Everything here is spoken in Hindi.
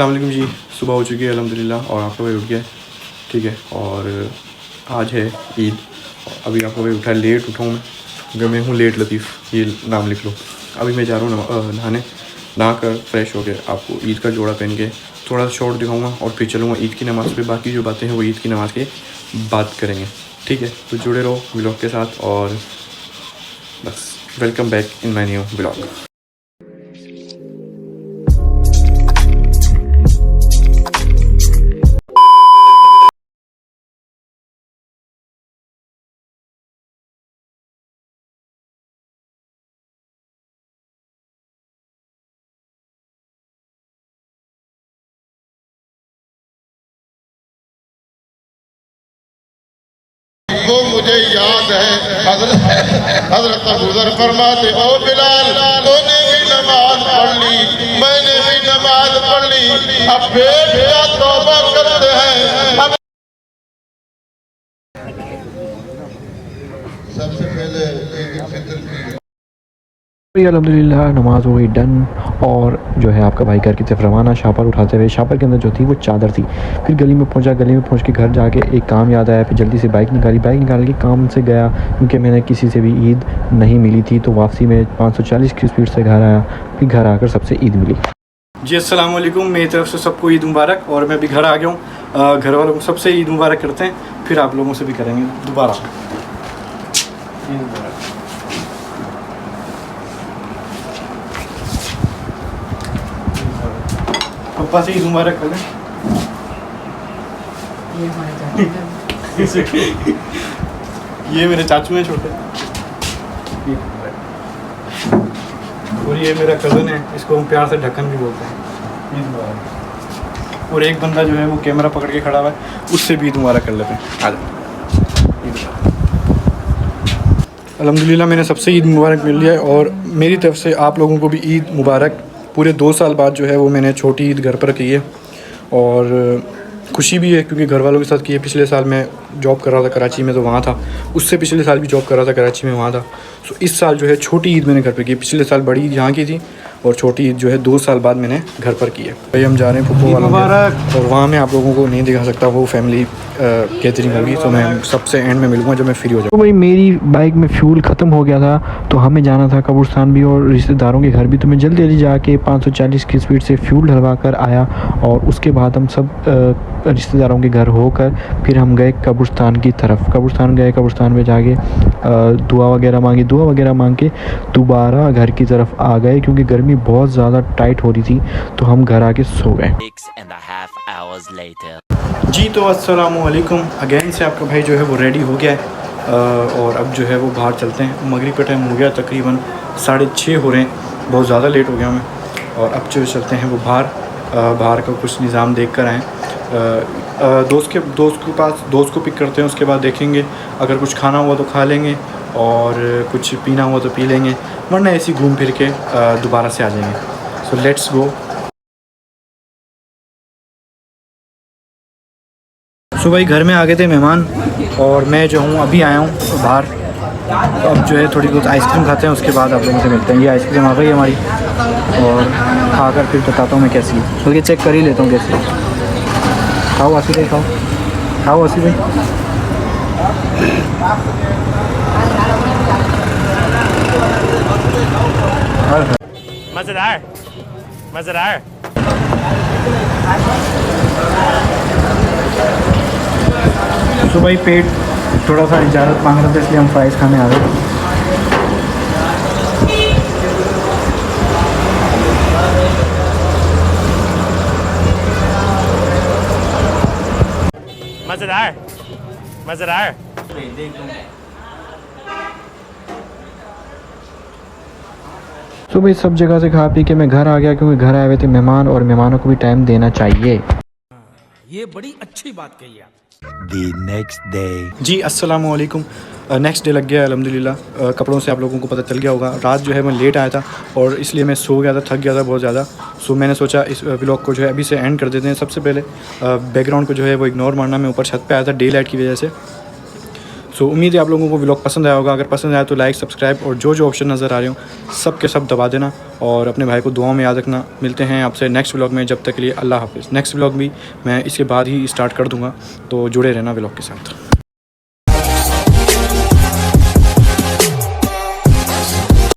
अस्सलाम वालेकुम जी। सुबह हो चुकी है अल्हम्दुलिल्लाह और आप लोग उठ गए, ठीक है। और आज है ईद। अभी आप लोग उठा लेट उठा हूँ मैं, क्योंकि मैं हूँ लेट लतीफ़, ये नाम लिख लो। अभी मैं जा रहा हूँ नहाने, नहा कर फ्रेश हो गए आपको ईद का जोड़ा पहन के थोड़ा सा शॉर्ट दिखाऊंगा और फिर चलूँगा ईद की नमाज़ पे। बाकी जो बातें हैं वो ईद की नमाज़ के बात करेंगे, ठीक है। तो जुड़े रहो व्लॉग के साथ और बस welcome back in my new vlog. वो मुझे याद है हजरत अबूज़र फरमाते ओ बिलाल, तूने भी नमाज पढ़ ली, मैंने भी नमाज पढ़ ली, अब पेट का तौबा करते हैं। अब सबसे पहले ईद उल फितर की अल्हम्दुलिल्लाह नमाज हो गई डन। और जो है आपका भाई घर की तरफ रवाना, शापर उठाते हुए। शापर के अंदर जो थी वो चादर थी। फिर गली में पहुंचा, गली में पहुंच के घर जाके एक काम याद आया, फिर जल्दी से बाइक निकाल के काम से गया, क्योंकि मैंने किसी से भी ईद नहीं मिली थी। तो वापसी में 540 की स्पीड से घर आया, फिर घर आकर सबसे ईद मिली। जी अस्सलाम वालेकुम, मेरी तरफ से सबको ईद मुबारक। और मैं भी घर आ गया हूँ, घर वालों को सबसे ईद मुबारक करते हैं, फिर आप लोगों से भी करेंगे दोबारा ईद मुबारक। पप्पा से ईद मुबारक कर लें। ये मेरे चाचू हैं छोटे, और ये मेरा कज़न है, इसको हम प्यार से ढक्कन भी बोलते हैं। ईद मुबारक। और एक बंदा जो है वो कैमरा पकड़ के खड़ा हुआ है, उससे भी ईद मुबारक कर लेते हैं। आ जाओ। अल्हम्दुलिल्लाह मैंने सबसे ईद मुबारक मिल लिया है, और मेरी तरफ से आप लोगों को भी ईद मुबारक। पूरे 2 साल बाद जो है वो मैंने छोटी ईद घर पर की है, और खुशी भी है क्योंकि घर वालों के साथ की है। पिछले साल मैं जॉब कर रहा था कराची में, तो वहाँ था। उससे पिछले साल भी जॉब कर रहा था कराची में, वहाँ था। सो इस साल जो है छोटी ईद मैंने घर पर की। पिछले साल बड़ी ईद यहाँ की थी, और छोटी ईद जो है 2 साल बाद मैंने घर पर की है। भाई हम जा रहे हैं फुप्पो वालों के, और वहाँ मैं आप लोगों को नहीं दिखा सकता, वो फैमिली गैदरिंग होगी। तो मैं सबसे एंड में मिलूँगा जब मैं फ्री हो जाऊँ। तो भाई मेरी बाइक में फ्यूल ख़त्म हो गया था, तो हमें जाना था कब्रिस्तान भी और रिश्तेदारों के घर भी। तो मैं जल्दी जाके 540 की स्पीड से फ्यूल डलवा कर आया, और उसके बाद हम सब रिश्तेदारों के घर होकर फिर हम गए कब्रिस्तान की तरफ। कब्रिस्तान गए, कब्रिस्तान में जाके दुआ वगैरह मांग के दोबारा घर की तरफ आ गए, क्योंकि गर्मी बहुत ज़्यादा टाइट हो रही थी। तो हम घर आके सो गए। 6.5 hours later. जी तो अस्सलामु अलैकुम अगेन से आपका भाई जो है वो रेडी हो गया है, और अब जो है वो बाहर चलते हैं। मगरिब का टाइम हो गया, तकरीबन 6:30 हो रहे हैं, बहुत ज़्यादा लेट हो गया मैं। और अब जो चलते हैं वो बाहर का कुछ निज़ाम देख कर आएँ। दोस्त को पिक करते हैं, उसके बाद देखेंगे अगर कुछ खाना हुआ तो खा लेंगे, और कुछ पीना हुआ तो पी लेंगे, वरना ऐसे घूम फिर के दोबारा से आ जाएंगे। So let's go. सो भाई घर में आ गए थे मेहमान, और मैं जो हूँ अभी आया हूँ बाहर। अब जो है थोड़ी बहुत आइसक्रीम खाते हैं, उसके बाद आप लोगों से मिलते हैं। ये आइसक्रीम आ गई है हमारी, और खाकर फिर बताता हूँ मैं कैसी है, बल्कि चेक कर ही लेता हूँ कैसी है। खाओ आसिफ भाई, खाओ आसिफ भाई। मज़ेदार। तो भाई पेट थोड़ा सा इजाज़त मांग रहा था, इसलिए हम फ्राइज़ खाने आ गए। मज़ेदार। तो भाई सब जगह से खा पी के मैं घर आ गया, क्योंकि घर आए हुए थे मेहमान, और मेहमानों को भी टाइम देना चाहिए। ये बड़ी अच्छी बात कही आप। The next day. जी अस्सलामु अलैकुम। नेक्स्ट डे लग गया अल्हम्दुलिल्लाह। कपड़ों से आप लोगों को पता चल गया होगा, रात जो है मैं लेट आया था, और इसलिए मैं सो गया था, थक गया था बहुत ज़्यादा। सो मैंने सोचा इस व्लॉग को जो है अभी से एंड कर देते हैं। सबसे पहले बैकग्राउंड को जो है वो इग्नोर मारना, मैं ऊपर छत पे आया था डे लाइट की वजह से। सो उम्मीद है आप लोगों को व्लॉग पसंद आया होगा। अगर पसंद आया तो लाइक, सब्सक्राइब और जो ऑप्शन नज़र आ रहे हो सब के सब दबा देना और अपने भाई को दुआओं में याद रखना। मिलते हैं आपसे नेक्स्ट व्लॉग में, जब तक के लिए अल्लाह हाफिज़। नेक्स्ट व्लॉग भी मैं इसके बाद ही स्टार्ट कर दूँगा, तो जुड़े रहना व्लॉग के साथ।